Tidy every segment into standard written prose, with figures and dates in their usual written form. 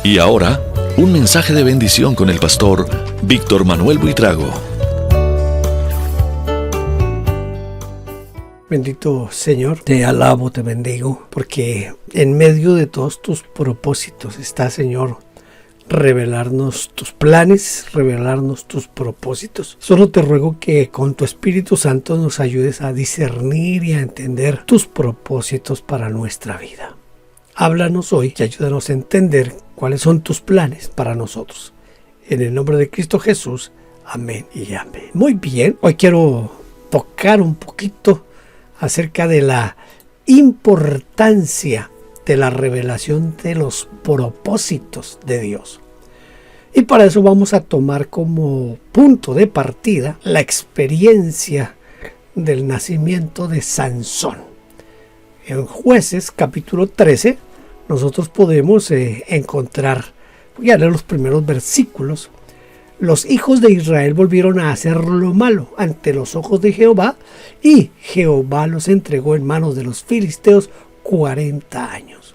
Y ahora, un mensaje de bendición con el pastor Víctor Manuel Buitrago. Bendito Señor, te alabo, te bendigo, porque en medio de todos tus propósitos está, Señor, revelarnos tus planes, revelarnos tus propósitos. Solo te ruego que con tu Espíritu Santo nos ayudes a discernir y a entender tus propósitos para nuestra vida. Háblanos hoy y ayúdanos a entender cuáles son tus planes para nosotros. En el nombre de Cristo Jesús, amén y amén. Muy bien, hoy quiero tocar un poquito acerca de la importancia de la revelación de los propósitos de Dios. Y para eso vamos a tomar como punto de partida la experiencia del nacimiento de Sansón. En Jueces capítulo 13 nosotros podemos encontrar, voy a leer los primeros versículos. Los hijos de Israel volvieron a hacer lo malo ante los ojos de Jehová, y Jehová los entregó en manos de los filisteos 40 años.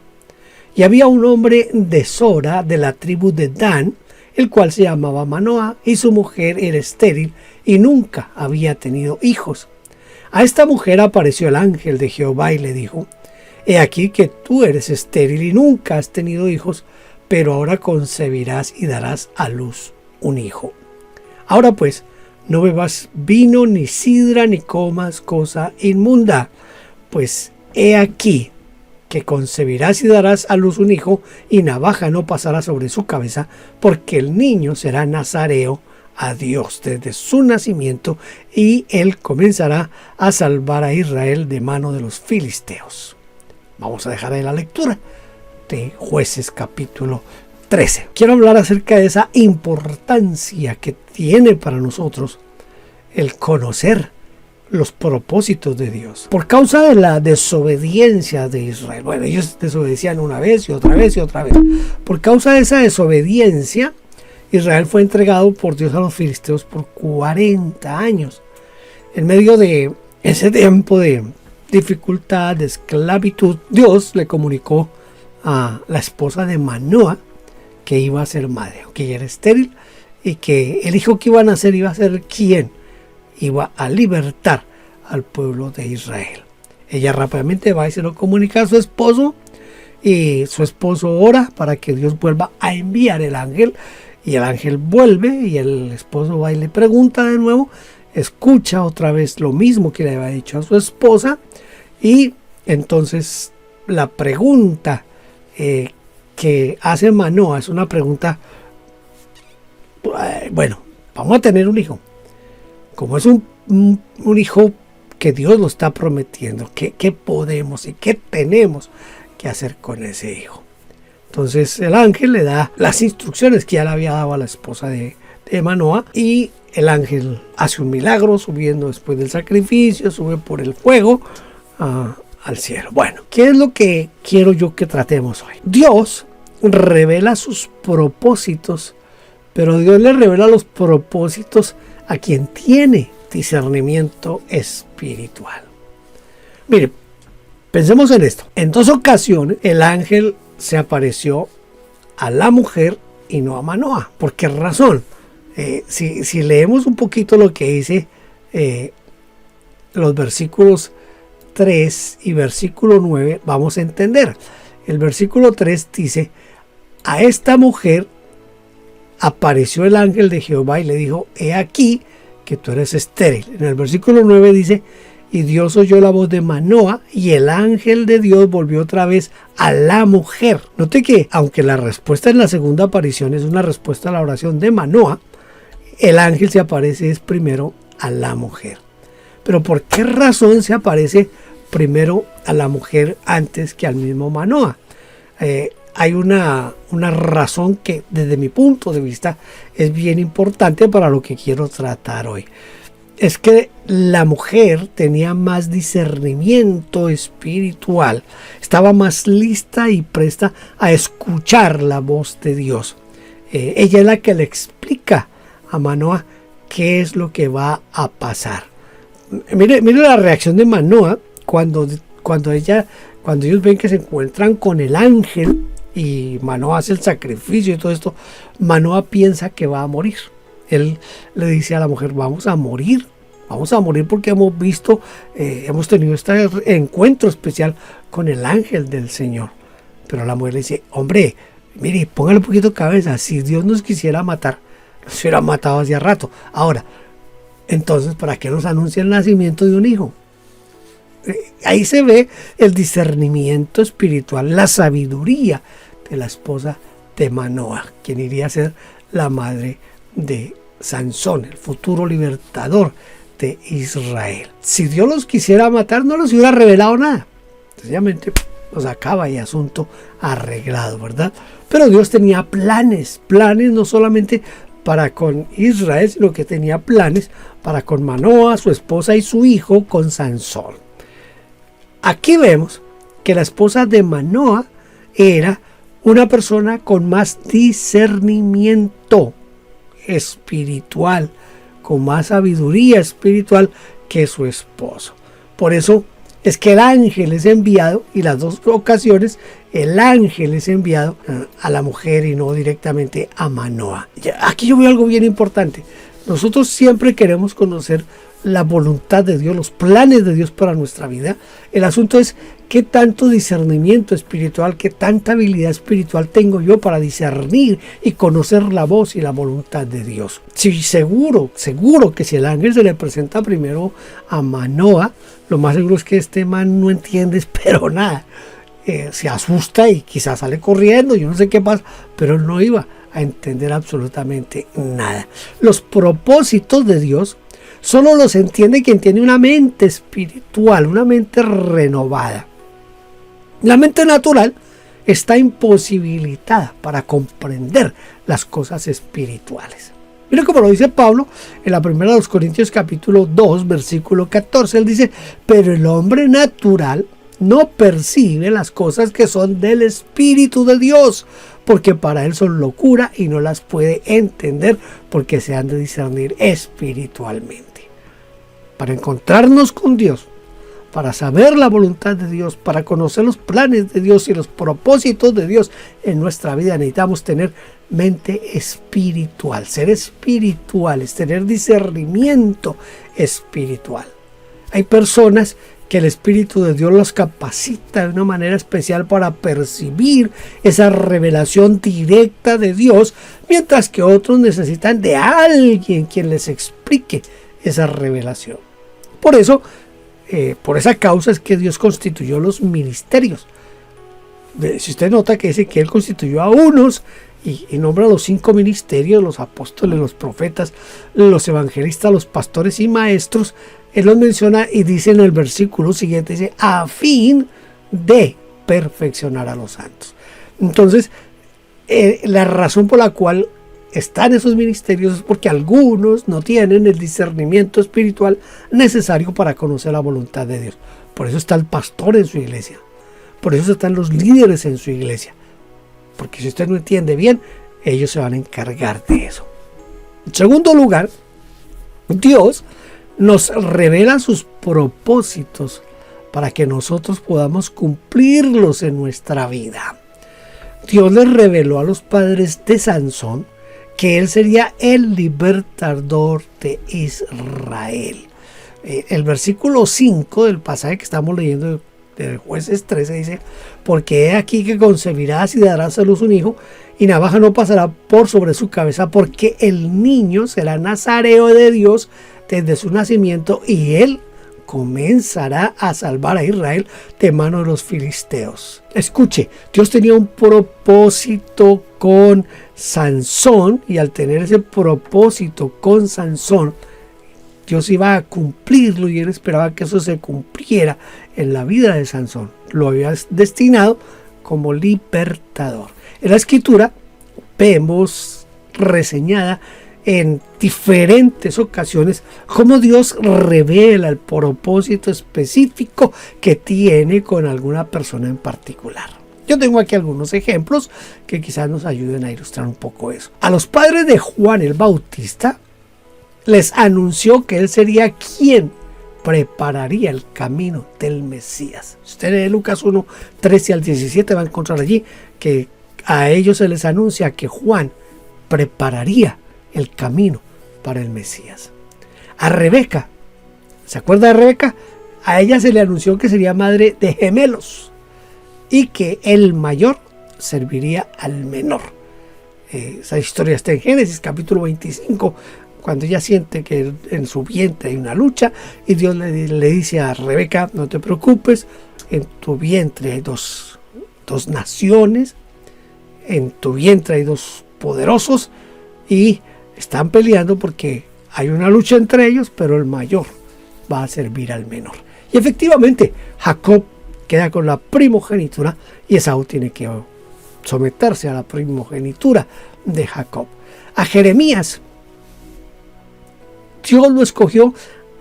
Y había un hombre de Sora, de la tribu de Dan, el cual se llamaba Manoah, y su mujer era estéril y nunca había tenido hijos. A esta mujer apareció el ángel de Jehová y le dijo: He aquí que tú eres estéril y nunca has tenido hijos, pero ahora concebirás y darás a luz un hijo. Ahora pues, no bebas vino ni sidra ni comas cosa inmunda, pues he aquí que concebirás y darás a luz un hijo, y navaja no pasará sobre su cabeza, porque el niño será nazareo a Dios desde su nacimiento, y él comenzará a salvar a Israel de mano de los filisteos. Vamos a dejar ahí la lectura de Jueces capítulo 13. Quiero hablar acerca de esa importancia que tiene para nosotros el conocer los propósitos de Dios. Por causa de la desobediencia de Israel. Bueno, ellos desobedecían una vez y otra vez y otra vez. Por causa de esa desobediencia, Israel fue entregado por Dios a los filisteos por 40 años. En medio de ese tiempo de dificultad, de esclavitud, Dios le comunicó a la esposa de Manoah que iba a ser madre, que ella era estéril, y que el hijo que iba a nacer iba a ser quien iba a libertar al pueblo de Israel. Ella rápidamente va y se lo comunica a su esposo, y su esposo ora para que Dios vuelva a enviar el ángel, y el ángel vuelve, y el esposo va y le pregunta de nuevo, escucha otra vez lo mismo que le había dicho a su esposa, y entonces la pregunta que hace Manoah es una pregunta: bueno, vamos a tener un hijo. Como es un hijo que Dios lo está prometiendo, ¿qué podemos y qué tenemos que hacer con ese hijo? Entonces el ángel le da las instrucciones que ya le había dado a la esposa de Manoah, y el ángel hace un milagro subiendo después del sacrificio, sube por el fuego al cielo. Bueno, ¿qué es lo que quiero yo que tratemos hoy? Dios revela sus propósitos, pero Dios le revela los propósitos a quien tiene discernimiento espiritual. Mire, pensemos en esto. En 2 ocasiones el ángel se apareció a la mujer y no a Manoah. ¿Por qué razón? Si leemos un poquito lo que dice los versículos 3 y versículo 9, vamos a entender. El versículo 3 dice: a esta mujer apareció el ángel de Jehová y le dijo: he aquí que tú eres estéril. En el versículo 9 dice: y Dios oyó la voz de Manoah, y el ángel de Dios volvió otra vez a la mujer. Note que aunque la respuesta en la segunda aparición es una respuesta a la oración de Manoah, el ángel se aparece es primero a la mujer. Pero ¿por qué razón se aparece primero a la mujer antes que al mismo Manoah? Hay una razón que desde mi punto de vista es bien importante para lo que quiero tratar hoy. Es que la mujer tenía más discernimiento espiritual, estaba más lista y presta a escuchar la voz de Dios. Ella es la que le explica a Manoah qué es lo que va a pasar. Mire la reacción de Manoah cuando ellos ven que se encuentran con el ángel y Manoa hace el sacrificio y todo esto, Manoa piensa que va a morir. Él le dice a la mujer, vamos a morir porque hemos visto, hemos tenido este encuentro especial con el ángel del Señor. Pero la mujer le dice, hombre, mire, póngale un poquito de cabeza, si Dios nos quisiera matar, nos hubiera matado hacía rato. Ahora, entonces, ¿para qué nos anuncia el nacimiento de un hijo? Ahí se ve el discernimiento espiritual, la sabiduría de la esposa de Manoa, quien iría a ser la madre de Sansón, el futuro libertador de Israel. Si Dios los quisiera matar, no los hubiera revelado nada. Sencillamente los acaba y asunto arreglado, ¿verdad? Pero Dios tenía planes no solamente para con Israel, sino que tenía planes para con Manoa, su esposa y su hijo, con Sansón. Aquí vemos que la esposa de Manoa era una persona con más discernimiento espiritual, con más sabiduría espiritual que su esposo. Por eso es que el ángel es enviado, y las dos ocasiones el ángel es enviado a la mujer y no directamente a Manoa. Aquí yo veo algo bien importante. Nosotros siempre queremos conocer la voluntad de Dios, los planes de Dios para nuestra vida. El asunto es qué tanto discernimiento espiritual, qué tanta habilidad espiritual tengo yo para discernir y conocer la voz y la voluntad de Dios. Sí, seguro que si el ángel se le presenta primero a Manoa, lo más seguro es que este man no entiende, pero nada. Se asusta y quizás sale corriendo, yo no sé qué pasa, pero él no iba a entender absolutamente nada. Los propósitos de Dios solo los entiende quien tiene una mente espiritual, una mente renovada. La mente natural está imposibilitada para comprender las cosas espirituales. Miren cómo lo dice Pablo en la primera de los Corintios capítulo 2, versículo 14. Él dice, pero el hombre natural no percibe las cosas que son del Espíritu de Dios, porque para él son locura y no las puede entender porque se han de discernir espiritualmente. Para encontrarnos con Dios, para saber la voluntad de Dios, para conocer los planes de Dios y los propósitos de Dios en nuestra vida, necesitamos tener mente espiritual, ser espirituales, tener discernimiento espiritual. Hay personas que el Espíritu de Dios los capacita de una manera especial para percibir esa revelación directa de Dios, mientras que otros necesitan de alguien quien les explique esa revelación. Por eso, por esa causa es que Dios constituyó los ministerios. Si usted nota que dice que Él constituyó a unos y nombra los 5 ministerios, los apóstoles, los profetas, los evangelistas, los pastores y maestros, Él los menciona y dice en el versículo siguiente, dice, a fin de perfeccionar a los santos. Entonces, la razón por la cual están esos ministerios es porque algunos no tienen el discernimiento espiritual necesario para conocer la voluntad de Dios. Por eso está el pastor en su iglesia. Por eso están los líderes en su iglesia. Porque si usted no entiende bien, ellos se van a encargar de eso. En segundo lugar, Dios nos revela sus propósitos para que nosotros podamos cumplirlos en nuestra vida. Dios les reveló a los padres de Sansón que él sería el libertador de Israel. El versículo 5 del pasaje que estamos leyendo de Jueces 13 dice, porque he aquí que concebirás y darás a luz un hijo, y navaja no pasará por sobre su cabeza, porque el niño será nazareo de Dios desde su nacimiento, y él comenzará a salvar a Israel de mano de los filisteos. Escuche, Dios tenía un propósito con Sansón, y al tener ese propósito con Sansón, Dios iba a cumplirlo, y él esperaba que eso se cumpliera en la vida de Sansón. Lo había destinado como libertador. En la escritura vemos reseñada en diferentes ocasiones cómo Dios revela el propósito específico que tiene con alguna persona en particular. Yo tengo aquí algunos ejemplos que quizás nos ayuden a ilustrar un poco eso. A los padres de Juan el Bautista les anunció que él sería quien prepararía el camino del Mesías. Si usted lee Lucas 1, 13 al 17 va a encontrar allí que a ellos se les anuncia que Juan prepararía el camino para el Mesías. A Rebeca, ¿se acuerda de Rebeca? A ella se le anunció que sería madre de gemelos y que el mayor serviría al menor. Esa historia está en Génesis capítulo 25, cuando ella siente que en su vientre hay una lucha y Dios le dice a Rebeca: no te preocupes, en tu vientre hay dos naciones, en tu vientre hay dos poderosos y están peleando porque hay una lucha entre ellos, pero el mayor va a servir al menor. Y efectivamente, Jacob queda con la primogenitura y Esaú tiene que someterse a la primogenitura de Jacob. A Jeremías, Dios lo escogió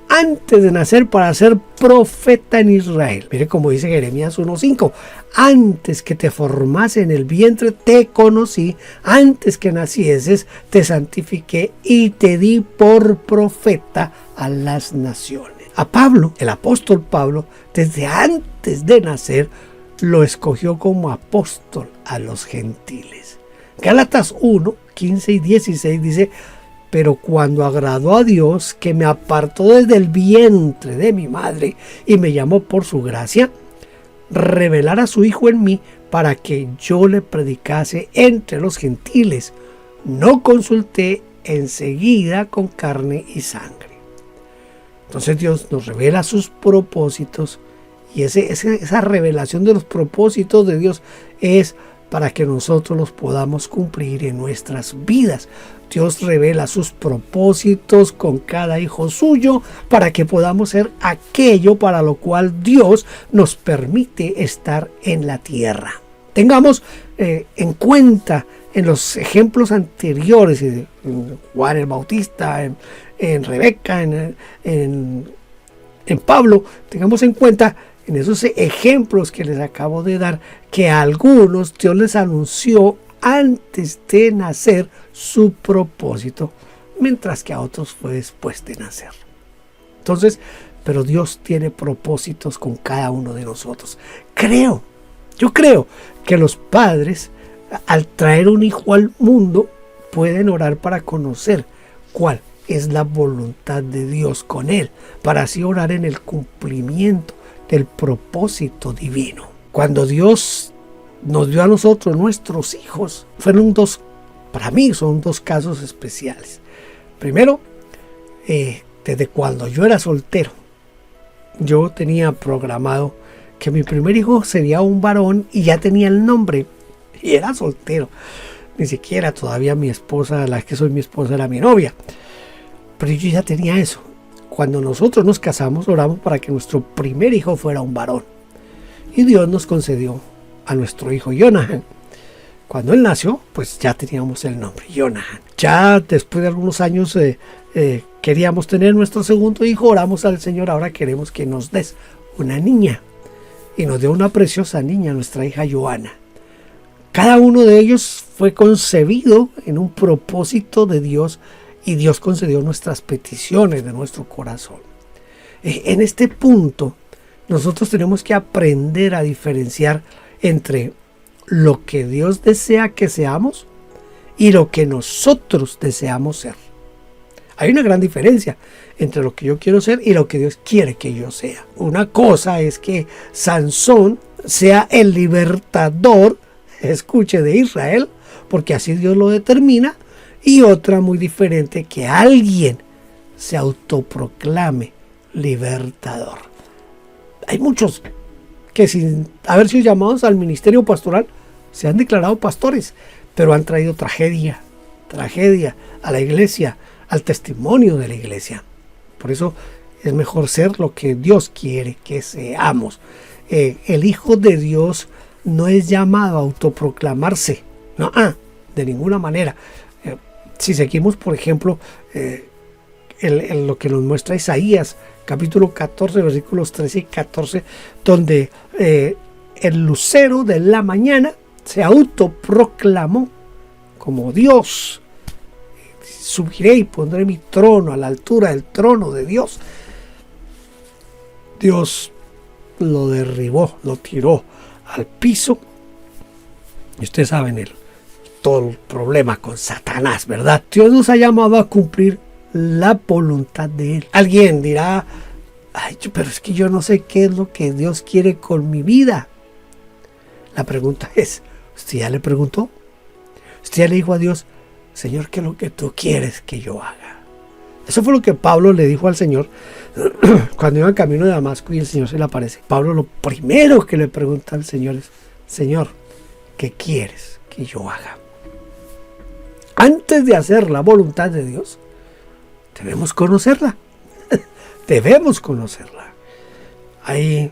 antes de nacer para ser profeta en Israel. Mire cómo dice Jeremías 1:5: antes que te formase en el vientre te conocí, antes que nacieses te santifiqué y te di por profeta a las naciones. A Pablo, el apóstol Pablo, desde antes de nacer lo escogió como apóstol a los gentiles. Gálatas 1:15 y 16 dice: pero cuando agradó a Dios, que me apartó desde el vientre de mi madre y me llamó por su gracia, revelar a su Hijo en mí para que yo le predicase entre los gentiles, no consulté enseguida con carne y sangre. Entonces Dios nos revela sus propósitos, y esa revelación de los propósitos de Dios es para que nosotros los podamos cumplir en nuestras vidas. Dios revela sus propósitos con cada hijo suyo para que podamos ser aquello para lo cual Dios nos permite estar en la tierra. Tengamos en cuenta en los ejemplos anteriores, en Juan el Bautista, en Rebeca, en Pablo, tengamos en cuenta en esos ejemplos que les acabo de dar, que a algunos Dios les anunció antes de nacer su propósito, mientras que a otros fue después de nacer. Entonces, pero Dios tiene propósitos con cada uno de nosotros. Yo creo que los padres, al traer un hijo al mundo, pueden orar para conocer cuál es la voluntad de Dios con él, para así orar en el cumplimiento del propósito divino. Cuando Dios nos dio a nosotros nuestros hijos, para mí son dos casos especiales. Primero, desde cuando yo era soltero, yo tenía programado que mi primer hijo sería un varón y ya tenía el nombre, y era soltero. Ni siquiera todavía mi esposa, la que soy mi esposa, era mi novia. Pero yo ya tenía eso. Cuando nosotros nos casamos, oramos para que nuestro primer hijo fuera un varón. Y Dios nos concedió a nuestro hijo Jonathan. Cuando él nació, pues ya teníamos el nombre, Jonathan. Ya después de algunos años queríamos tener nuestro segundo hijo. Oramos al Señor: ahora queremos que nos des una niña. Y nos dio una preciosa niña, nuestra hija Joana. Cada uno de ellos fue concebido en un propósito de Dios, y Dios concedió nuestras peticiones de nuestro corazón. En este punto, nosotros tenemos que aprender a diferenciar entre lo que Dios desea que seamos y lo que nosotros deseamos ser. Hay una gran diferencia entre lo que yo quiero ser y lo que Dios quiere que yo sea. Una cosa es que Sansón sea el libertador, escuche, de Israel, porque así Dios lo determina. Y otra muy diferente, que alguien se autoproclame libertador. Hay muchos que, sin haber sido llamados al ministerio pastoral, se han declarado pastores, pero han traído tragedia a la iglesia, al testimonio de la iglesia. Por eso es mejor ser lo que Dios quiere que seamos. El Hijo de Dios no es llamado a autoproclamarse, no, de ninguna manera. Si seguimos, por ejemplo, lo que nos muestra Isaías, capítulo 14, versículos 13 y 14, donde el lucero de la mañana se autoproclamó como Dios. Subiré y pondré mi trono a la altura del trono de Dios. Dios lo derribó, lo tiró al piso Y ustedes saben todo el problema con Satanás, ¿verdad? Dios nos ha llamado a cumplir la voluntad de Él. Alguien dirá, ay, pero es que yo no sé qué es lo que Dios quiere con mi vida. La pregunta es, ¿usted ya le preguntó? ¿Usted ya le dijo a Dios, Señor, qué es lo que tú quieres que yo haga? Eso fue lo que Pablo le dijo al Señor cuando iba en camino de Damasco y el Señor se le aparece. Pablo lo primero que le pregunta al Señor es, Señor, ¿qué quieres que yo haga? Antes de hacer la voluntad de Dios, debemos conocerla. Debemos conocerla. Hay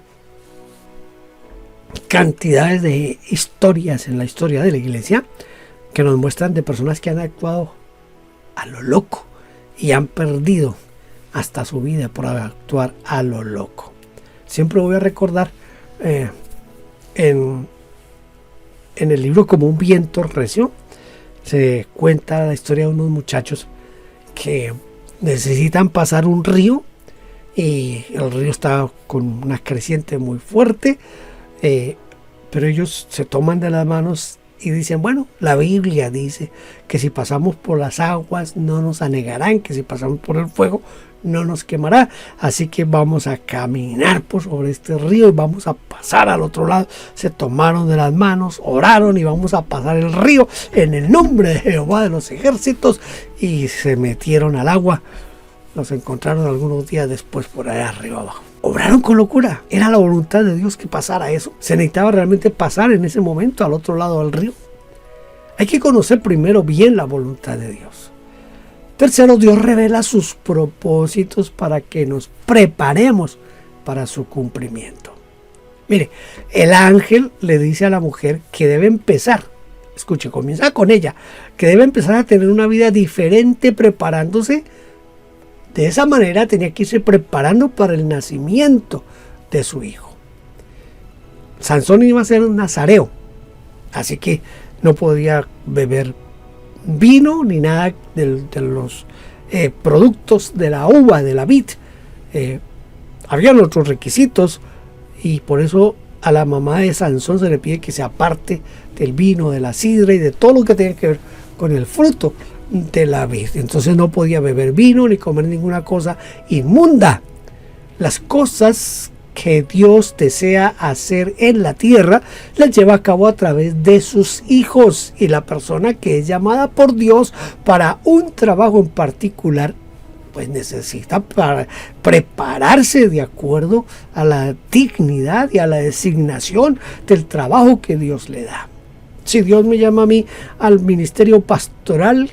cantidades de historias en la historia de la iglesia que nos muestran de personas que han actuado a lo loco y han perdido hasta su vida por actuar a lo loco. Siempre voy a recordar en el libro Como un viento recio, se cuenta la historia de unos muchachos que necesitan pasar un río y el río está con una creciente muy fuerte, pero ellos se toman de las manos y dicen, bueno, la Biblia dice que si pasamos por las aguas no nos anegarán, que si pasamos por el fuego no nos quemará, así que vamos a caminar por sobre este río y vamos a pasar al otro lado. Se tomaron de las manos, oraron y vamos a pasar el río en el nombre de Jehová de los ejércitos, y se metieron al agua. Los encontraron algunos días después por allá arriba abajo. Obraron con locura. Era la voluntad de Dios que pasara eso. Se necesitaba realmente pasar en ese momento al otro lado del río. Hay que conocer primero bien la voluntad de Dios. Tercero, Dios revela sus propósitos para que nos preparemos para su cumplimiento. Mire, el ángel le dice a la mujer que debe empezar, escuche, comienza con ella, que debe empezar a tener una vida diferente preparándose. De esa manera tenía que irse preparando para el nacimiento de su hijo. Sansón iba a ser un nazareo, así que no podía beber vino ni nada de los productos de la uva, de la vid. Habían otros requisitos y por eso a la mamá de Sansón se le pide que se aparte del vino, de la sidra y de todo lo que tenga que ver con el fruto de la vid. Entonces no podía beber vino ni comer ninguna cosa inmunda. Las cosas que Dios desea hacer en la tierra las lleva a cabo a través de sus hijos, y la persona que es llamada por Dios para un trabajo en particular pues necesita prepararse de acuerdo a la dignidad y a la designación del trabajo que Dios le da. Si Dios me llama a mí al ministerio pastoral,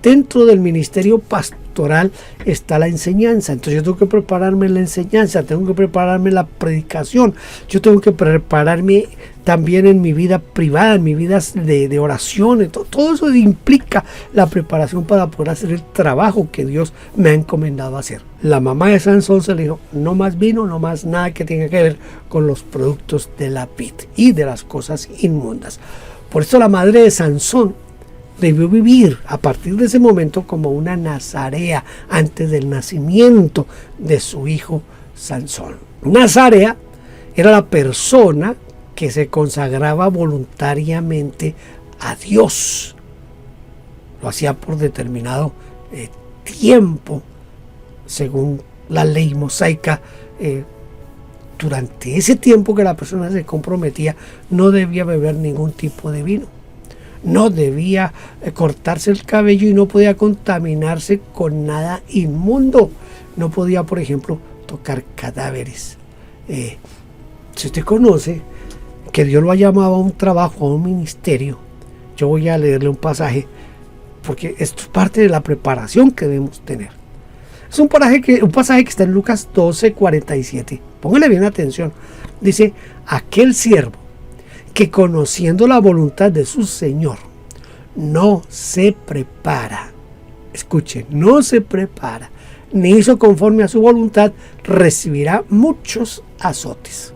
dentro del ministerio pastoral está la enseñanza. Entonces yo tengo que prepararme en la enseñanza, tengo que prepararme en la predicación, yo tengo que prepararme también en mi vida privada, en mi vida de oración. Todo eso implica la preparación para poder hacer el trabajo que Dios me ha encomendado hacer. La mamá de Sansón se le dijo, no más vino, no más nada que tenga que ver con los productos de la vid y de las cosas inmundas. Por eso la madre de Sansón debió vivir a partir de ese momento como una nazarea antes del nacimiento de su hijo Sansón. Nazarea era la persona que se consagraba voluntariamente a Dios. Lo hacía por determinado tiempo, según la ley mosaica. Durante ese tiempo que la persona se comprometía, no debía beber ningún tipo de vino. No debía cortarse el cabello y no podía contaminarse con nada inmundo. No podía, por ejemplo, tocar cadáveres. Si usted conoce que Dios lo ha llamado a un trabajo, a un ministerio, yo voy a leerle un pasaje, porque esto es parte de la preparación que debemos tener. Es un pasaje que está en Lucas 12:47. Póngale bien atención. Dice, aquel siervo que conociendo la voluntad de su Señor no se prepara, escuche, no se prepara, ni hizo conforme a su voluntad, recibirá muchos azotes.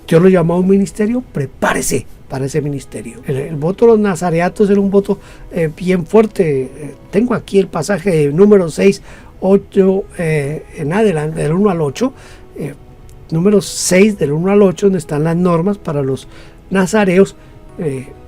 Dios lo llamó a un ministerio, prepárese para ese ministerio. El voto de los nazareatos era un voto bien fuerte. Tengo aquí el pasaje de número 6, 8 en adelante, del 1 al 8, número 6 del 1 al 8, donde están las normas para los nazareos.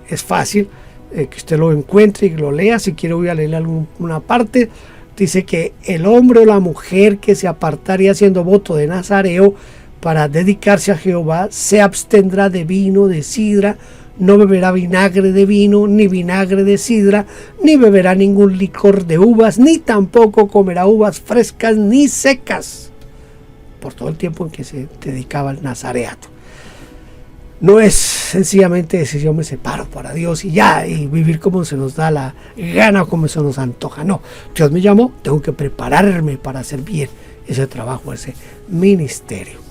es fácil que usted lo encuentre y lo lea. Si quiere voy a leer alguna parte. Dice que el hombre o la mujer que se apartare haciendo voto de nazareo para dedicarse a Jehová se abstendrá de vino, de sidra, no beberá vinagre de vino, ni vinagre de sidra, ni beberá ningún licor de uvas, ni tampoco comerá uvas frescas ni secas, por todo el tiempo en que se dedicaba al nazareato. No es sencillamente decir yo me separo para Dios y ya, y vivir como se nos da la gana o como se nos antoja. No, Dios me llamó, tengo que prepararme para hacer bien ese trabajo, ese ministerio.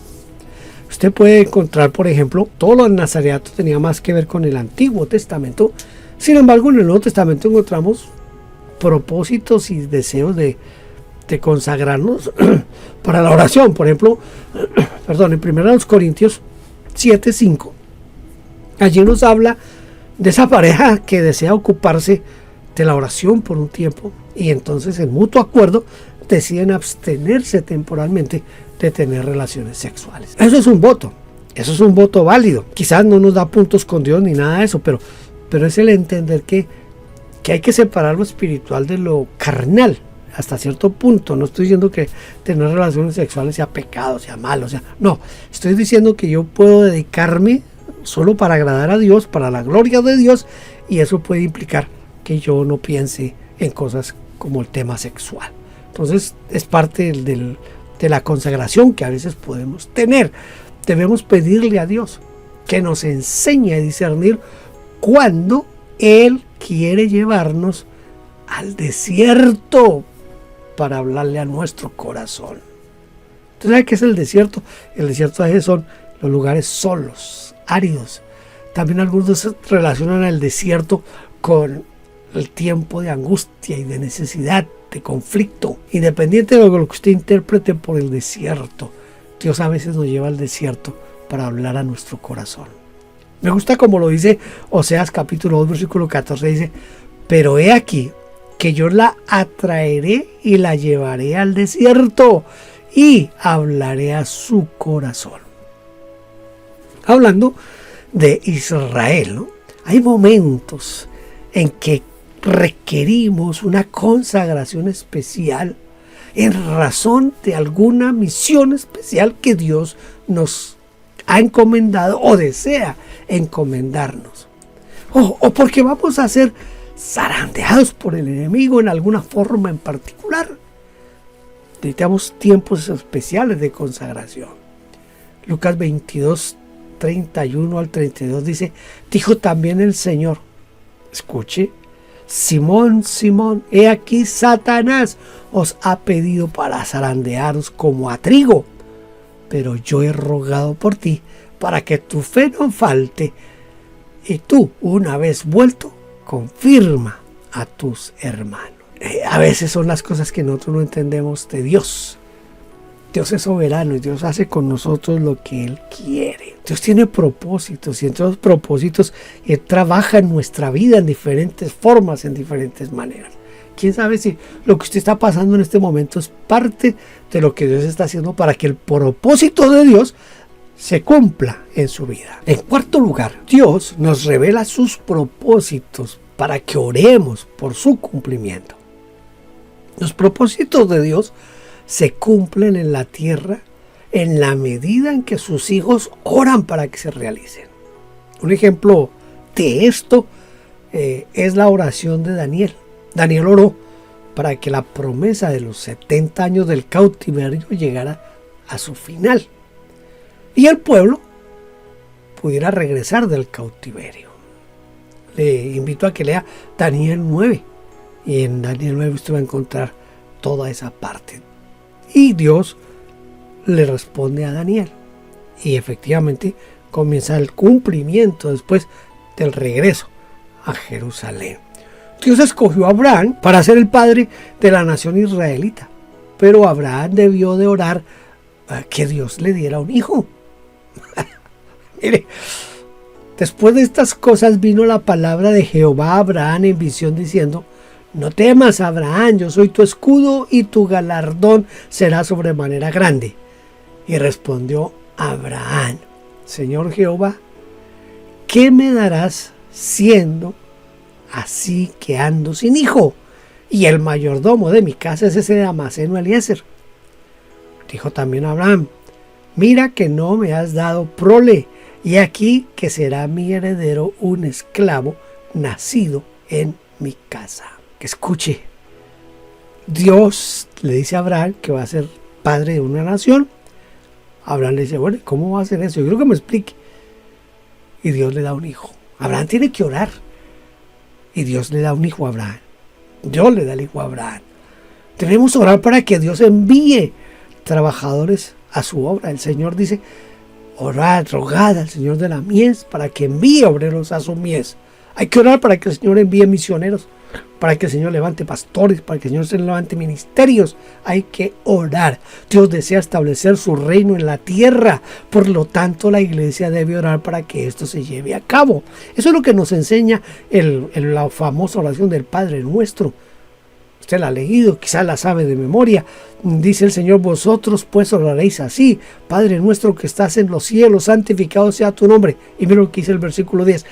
Usted puede encontrar, por ejemplo, todo lo del nazareato tenía más que ver con el Antiguo Testamento. Sin embargo, en el Nuevo Testamento encontramos propósitos y deseos de consagrarnos para la oración. Por ejemplo, en 1 Corintios 7:5, allí nos habla de esa pareja que desea ocuparse de la oración por un tiempo y entonces en mutuo acuerdo deciden abstenerse temporalmente de tener relaciones sexuales. Eso es un voto válido. Quizás no nos da puntos con Dios ni nada de eso, pero es el entender que hay que separar lo espiritual de lo carnal hasta cierto punto. No estoy diciendo que tener relaciones sexuales sea pecado, sea malo, no, estoy diciendo que yo puedo dedicarme solo para agradar a Dios, para la gloria de Dios, y eso puede implicar que yo no piense en cosas como el tema sexual. Entonces es parte de la consagración que a veces podemos tener. Debemos pedirle a Dios que nos enseñe a discernir cuándo Él quiere llevarnos al desierto para hablarle a nuestro corazón. ¿Usted sabe qué es el desierto? El desierto a veces son los lugares solos, áridos. También algunos relacionan el desierto con el tiempo de angustia y de necesidad, de conflicto. Independiente de lo que usted interprete por el desierto, Dios a veces nos lleva al desierto para hablar a nuestro corazón. Me gusta como lo dice Oseas capítulo 2 versículo 14, dice: pero he aquí que yo la atraeré y la llevaré al desierto y hablaré a su corazón. Hablando de Israel, ¿no? Hay momentos en que requerimos una consagración especial en razón de alguna misión especial que Dios nos ha encomendado o desea encomendarnos. O porque vamos a ser zarandeados por el enemigo en alguna forma en particular. Necesitamos tiempos especiales de consagración. Lucas 22, 31 al 32 dice: dijo también el Señor, escuche, Simón, Simón, he aquí Satanás os ha pedido para zarandearos como a trigo, pero yo he rogado por ti para que tu fe no falte, y tú, una vez vuelto, confirma a tus hermanos. A veces son las cosas que nosotros no entendemos de Dios. Dios es soberano y Dios hace con nosotros lo que Él quiere. Dios tiene propósitos y entre los propósitos Él trabaja en nuestra vida en diferentes formas, en diferentes maneras. ¿Quién sabe si lo que usted está pasando en este momento es parte de lo que Dios está haciendo para que el propósito de Dios se cumpla en su vida? En cuarto lugar, Dios nos revela sus propósitos para que oremos por su cumplimiento. Los propósitos de Dios se cumplen en la tierra en la medida en que sus hijos oran para que se realicen. Un ejemplo de esto es la oración de Daniel. Daniel oró para que la promesa de los 70 años del cautiverio llegara a su final y el pueblo pudiera regresar del cautiverio. Le invito a que lea Daniel 9 y en Daniel 9 usted va a encontrar toda esa parte. Y Dios le responde a Daniel y efectivamente comienza el cumplimiento después del regreso a Jerusalén. Dios escogió a Abraham para ser el padre de la nación israelita, pero Abraham debió de orar a que Dios le diera un hijo. Mire, después de estas cosas vino la palabra de Jehová a Abraham en visión diciendo: no temas, Abraham, yo soy tu escudo y tu galardón será sobremanera grande. Y respondió Abraham: Señor Jehová, ¿qué me darás siendo así que ando sin hijo, y el mayordomo de mi casa es ese Damaseno Eliezer. Dijo también Abraham: mira que no me has dado prole, y aquí que será mi heredero un esclavo nacido en mi casa. Que escuche, Dios le dice a Abraham que va a ser padre de una nación. Abraham le dice: bueno, ¿cómo va a ser eso? Yo creo que me explique. Y Dios le da un hijo. Abraham tiene que orar. Y Dios le da un hijo a Abraham. Dios le da el hijo a Abraham. Debemos orar para que Dios envíe trabajadores a su obra. El Señor dice: orad, rogad al Señor de la mies para que envíe obreros a su mies. Hay que orar para que el Señor envíe misioneros, para que el Señor levante pastores, para que el Señor se levante ministerios. Hay que orar. Dios desea establecer su reino en la tierra. Por lo tanto, la iglesia debe orar para que esto se lleve a cabo. Eso es lo que nos enseña la famosa oración del Padre Nuestro. Usted la ha leído, quizás la sabe de memoria. Dice el Señor: vosotros pues oraréis así: Padre nuestro que estás en los cielos, santificado sea tu nombre. Y mira lo que dice el versículo 10.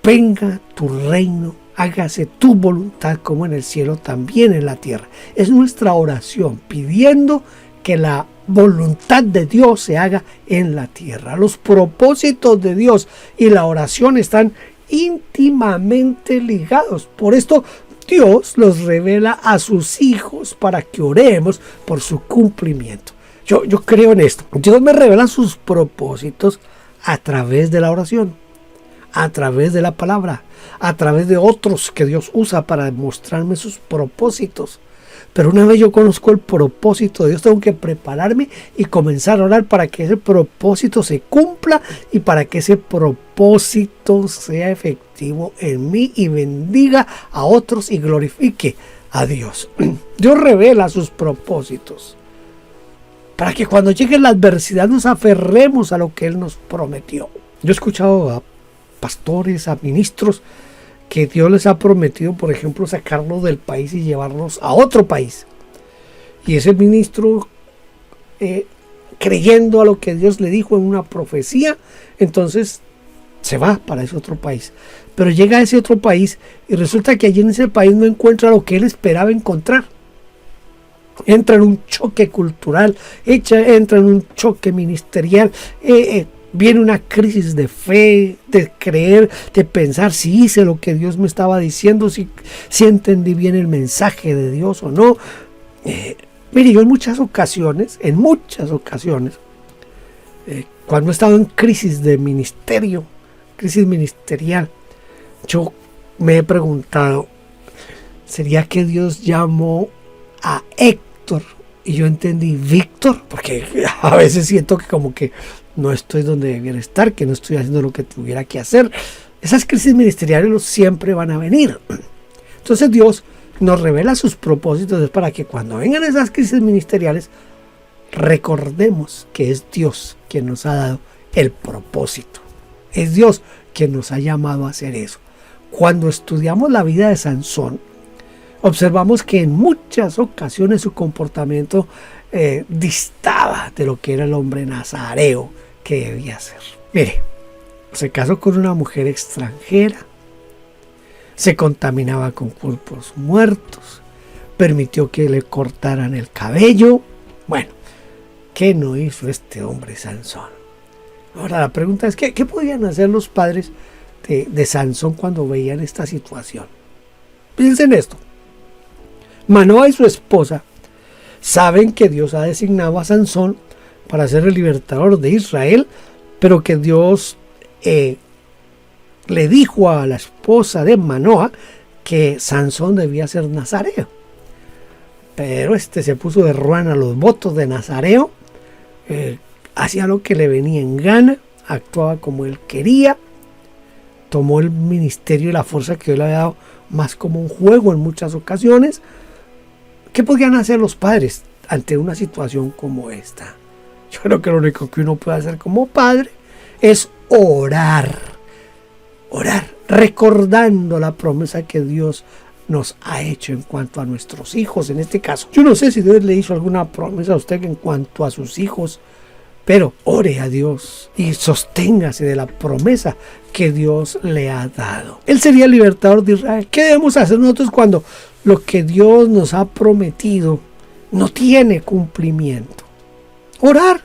Venga tu reino, hágase tu voluntad como en el cielo, también en la tierra. Es nuestra oración pidiendo que la voluntad de Dios se haga en la tierra. Los propósitos de Dios y la oración están íntimamente ligados. Por esto Dios los revela a sus hijos para que oremos por su cumplimiento. Yo creo en esto. Dios me revela sus propósitos a través de la oración, a través de la palabra, a través de otros que Dios usa para demostrarme sus propósitos. Pero una vez yo conozco el propósito de Dios, tengo que prepararme y comenzar a orar para que ese propósito se cumpla y para que ese propósito sea efectivo en mí y bendiga a otros y glorifique a Dios. Dios revela sus propósitos para que cuando llegue la adversidad nos aferremos a lo que Él nos prometió. Yo he escuchado a pastores, a ministros, que Dios les ha prometido, por ejemplo, sacarlos del país y llevarlos a otro país. Y ese ministro, creyendo a lo que Dios le dijo en una profecía, entonces se va para ese otro país. Pero llega a ese otro país y resulta que allí en ese país no encuentra lo que él esperaba encontrar. Entra en un choque cultural, entra en un choque ministerial, viene una crisis de fe, de creer, de pensar si hice lo que Dios me estaba diciendo, si entendí bien el mensaje de Dios o no. Mire, yo en muchas ocasiones, cuando he estado en crisis de ministerio, crisis ministerial, yo me he preguntado: ¿sería que Dios llamó a Héctor y yo entendí Víctor? Porque a veces siento que como que no estoy donde debiera estar, que no estoy haciendo lo que tuviera que hacer. Esas crisis ministeriales siempre van a venir. Entonces Dios nos revela sus propósitos para que cuando vengan esas crisis ministeriales recordemos que es Dios quien nos ha dado el propósito. Es Dios quien nos ha llamado a hacer eso. Cuando estudiamos la vida de Sansón, observamos que en muchas ocasiones su comportamiento distaba de lo que era el hombre nazareo que debía ser. Mire, se casó con una mujer extranjera, se contaminaba con cuerpos muertos, permitió que le cortaran el cabello. Bueno, ¿qué no hizo este hombre Sansón? Ahora la pregunta es, ¿qué podían hacer los padres de Sansón cuando veían esta situación? Piensen esto. Manoa y su esposa saben que Dios ha designado a Sansón para ser el libertador de Israel, pero que Dios le dijo a la esposa de Manoa que Sansón debía ser nazareo. Pero se puso de ruana los votos de nazareo, hacía lo que le venía en gana, actuaba como él quería, tomó el ministerio y la fuerza que Dios le había dado más como un juego en muchas ocasiones. ¿Qué podían hacer los padres ante una situación como esta? Yo creo que lo único que uno puede hacer como padre es orar, recordando la promesa que Dios nos ha hecho en cuanto a nuestros hijos. En este caso, yo no sé si Dios le hizo alguna promesa a usted en cuanto a sus hijos, Pero ore a Dios y sosténgase de la promesa que Dios le ha dado. Él sería el libertador de Israel. ¿Qué debemos hacer nosotros cuando lo que Dios nos ha prometido no tiene cumplimiento? Orar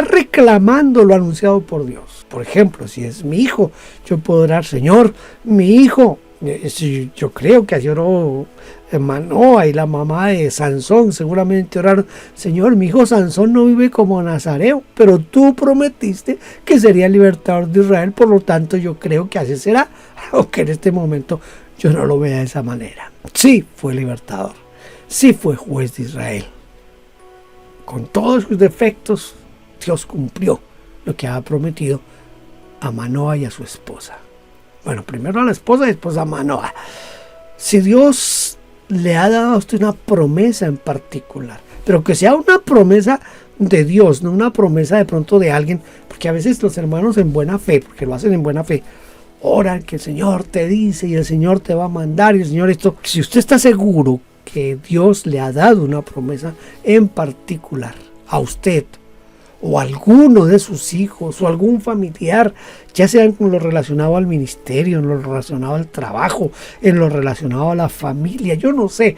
reclamando lo anunciado por Dios. Por ejemplo, si es mi hijo, yo puedo orar: Señor, mi hijo. Yo creo que así oró Manoa y la mamá de Sansón. Seguramente oraron: Señor, mi hijo Sansón no vive como nazareo, pero tú prometiste que sería el libertador de Israel, por lo tanto yo creo que así será, aunque en este momento yo no lo vea de esa manera. Sí fue libertador, sí fue juez de Israel. Con todos sus defectos, Dios cumplió lo que había prometido a Manoa y a su esposa. Bueno, primero a la esposa y después a Manoa. Si Dios le ha dado a usted una promesa en particular, pero que sea una promesa de Dios, no una promesa de pronto de alguien, porque a veces los hermanos en buena fe, porque lo hacen en buena fe, oran que el Señor te dice y el Señor te va a mandar y el Señor esto. Si usted está seguro que Dios le ha dado una promesa en particular a usted o a alguno de sus hijos o algún familiar, ya sea en lo relacionado al ministerio, en lo relacionado al trabajo, en lo relacionado a la familia, yo no sé,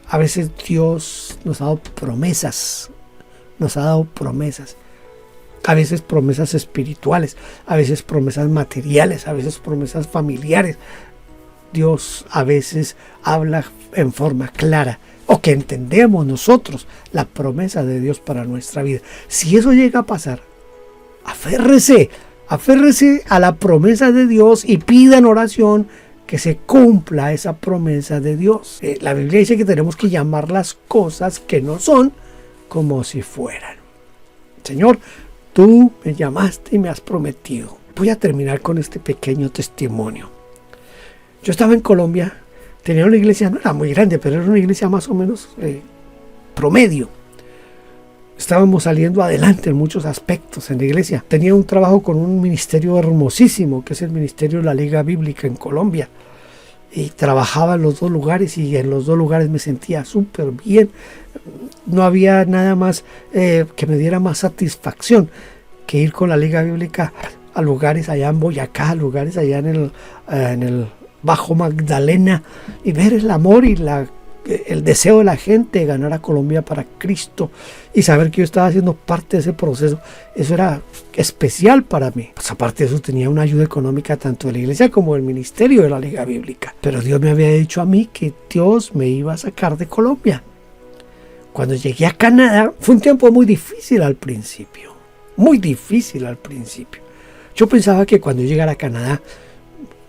a veces Dios nos ha dado promesas, a veces promesas espirituales, a veces promesas materiales, a veces promesas familiares. Dios a veces habla en forma clara, o que entendemos nosotros la promesa de Dios para nuestra vida. Si eso llega a pasar, aférrese a la promesa de Dios y pida en oración que se cumpla esa promesa de Dios. La Biblia dice que tenemos que llamar las cosas que no son como si fueran. Señor, tú me llamaste y me has prometido. Voy a terminar con este pequeño testimonio. Yo estaba en Colombia, tenía una iglesia, no era muy grande, pero era una iglesia más o menos promedio. Estábamos saliendo adelante en muchos aspectos en la iglesia. Tenía un trabajo con un ministerio hermosísimo, que es el Ministerio de la Liga Bíblica en Colombia. Y trabajaba en los dos lugares y en los dos lugares me sentía súper bien. No había nada más que me diera más satisfacción que ir con la Liga Bíblica a lugares allá en Boyacá, a lugares allá en el Bajo Magdalena, y ver el amor y el deseo de la gente de ganar a Colombia para Cristo y saber que yo estaba haciendo parte de ese proceso. Eso era especial para mí. Pues aparte de eso, tenía una ayuda económica tanto de la iglesia como del ministerio de la Liga Bíblica. Pero Dios me había dicho a mí que Dios me iba a sacar de Colombia. Cuando llegué a Canadá, fue un tiempo muy difícil al principio. Yo pensaba que cuando llegara a Canadá,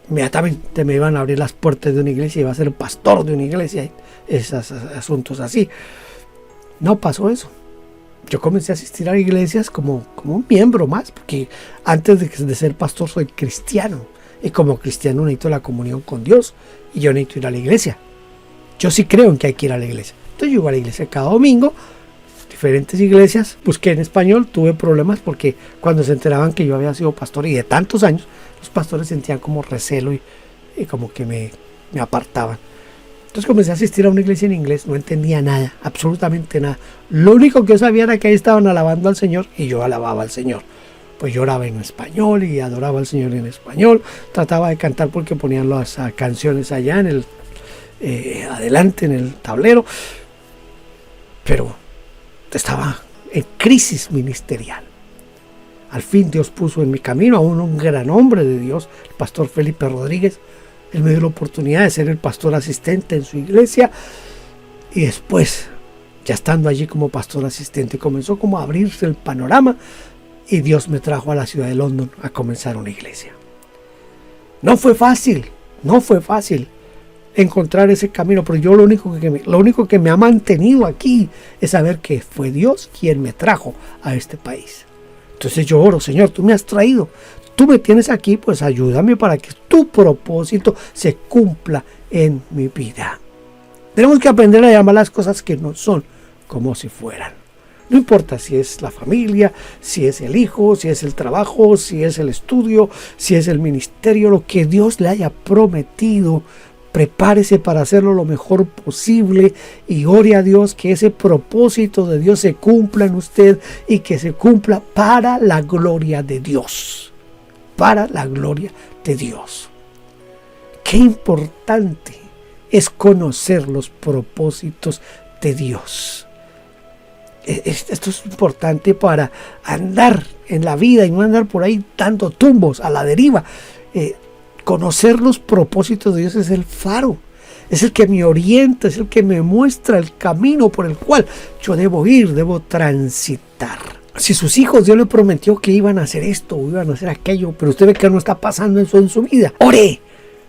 inmediatamente me iban a abrir las puertas de una iglesia y iba a ser pastor de una iglesia y esos asuntos así. No pasó eso. Yo comencé a asistir a iglesias como un miembro más, porque antes de ser pastor soy cristiano, y como cristiano necesito la comunión con Dios y yo necesito ir a la iglesia. Yo sí creo en que hay que ir a la iglesia. Entonces yo iba a la iglesia cada domingo, diferentes iglesias, busqué en español, tuve problemas porque cuando se enteraban que yo había sido pastor y de tantos años, los pastores sentían como recelo y como que me apartaban. Entonces comencé a asistir a una iglesia en inglés, no entendía nada, absolutamente nada. Lo único que yo sabía era que ahí estaban alabando al Señor y yo alababa al Señor. Pues yo oraba en español y adoraba al Señor en español, trataba de cantar porque ponían las canciones allá en adelante en el tablero, pero estaba en crisis ministerial. Al fin Dios puso en mi camino a un gran hombre de Dios, el pastor Felipe Rodríguez. Él me dio la oportunidad de ser el pastor asistente en su iglesia y después, ya estando allí como pastor asistente, comenzó como a abrirse el panorama y Dios me trajo a la ciudad de London a comenzar una iglesia. No fue fácil encontrar ese camino, pero yo lo único que me ha mantenido aquí es saber que fue Dios quien me trajo a este país. Entonces yo oro: Señor, tú me has traído, tú me tienes aquí, pues ayúdame para que tu propósito se cumpla en mi vida. Tenemos que aprender a llamar las cosas que no son como si fueran. No importa si es la familia, si es el hijo, si es el trabajo, si es el estudio, si es el ministerio, lo que Dios le haya prometido, Prepárese para hacerlo lo mejor posible y ore a Dios que ese propósito de Dios se cumpla en usted y que se cumpla para la gloria de Dios. Para la gloria de Dios. Qué importante es conocer los propósitos de Dios. Esto es importante para andar en la vida y no andar por ahí dando tumbos a la deriva. Conocer los propósitos de Dios es el faro, es el que me orienta, es el que me muestra el camino por el cual yo debo ir, debo transitar. Si sus hijos, Dios le prometió que iban a hacer esto o iban a hacer aquello, pero usted ve que no está pasando eso en su vida, ore.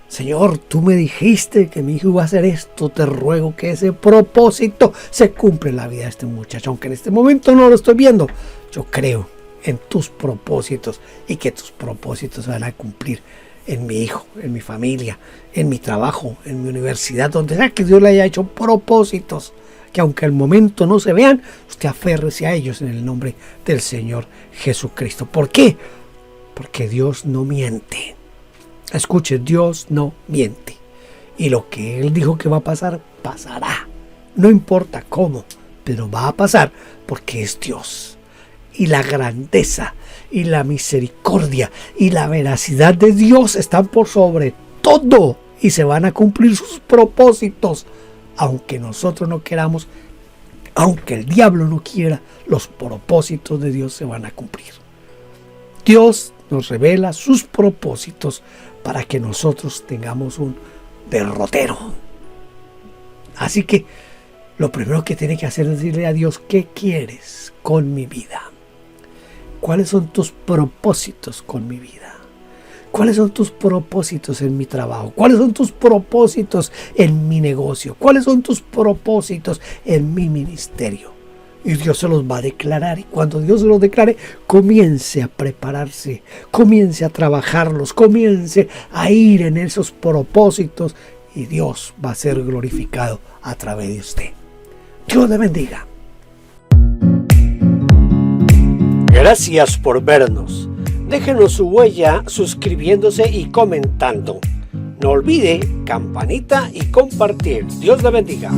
Señor, tú me dijiste que mi hijo iba a hacer esto, te ruego que ese propósito se cumpla en la vida de este muchacho, aunque en este momento no lo estoy viendo. Yo creo en tus propósitos y que tus propósitos se van a cumplir en mi hijo, en mi familia, en mi trabajo, en mi universidad, donde sea que Dios le haya hecho propósitos, que aunque al momento no se vean, usted aférrese a ellos en el nombre del Señor Jesucristo. ¿Por qué? Porque Dios no miente. Escuche, Dios no miente. Y lo que Él dijo que va a pasar, pasará. No importa cómo, pero va a pasar porque es Dios. Y la grandeza y la misericordia y la veracidad de Dios están por sobre todo y se van a cumplir sus propósitos. Aunque nosotros no queramos, aunque el diablo no quiera, los propósitos de Dios se van a cumplir. Dios nos revela sus propósitos para que nosotros tengamos un derrotero. Así que lo primero que tiene que hacer es decirle a Dios: ¿qué quieres con mi vida? ¿Cuáles son tus propósitos con mi vida? ¿Cuáles son tus propósitos en mi trabajo? ¿Cuáles son tus propósitos en mi negocio? ¿Cuáles son tus propósitos en mi ministerio? Y Dios se los va a declarar. Y cuando Dios se los declare, comience a prepararse, comience a trabajarlos, comience a ir en esos propósitos. Y Dios va a ser glorificado a través de usted. Dios le bendiga. Gracias por vernos. Déjenos su huella suscribiéndose y comentando. No olvide campanita y compartir. Dios le bendiga.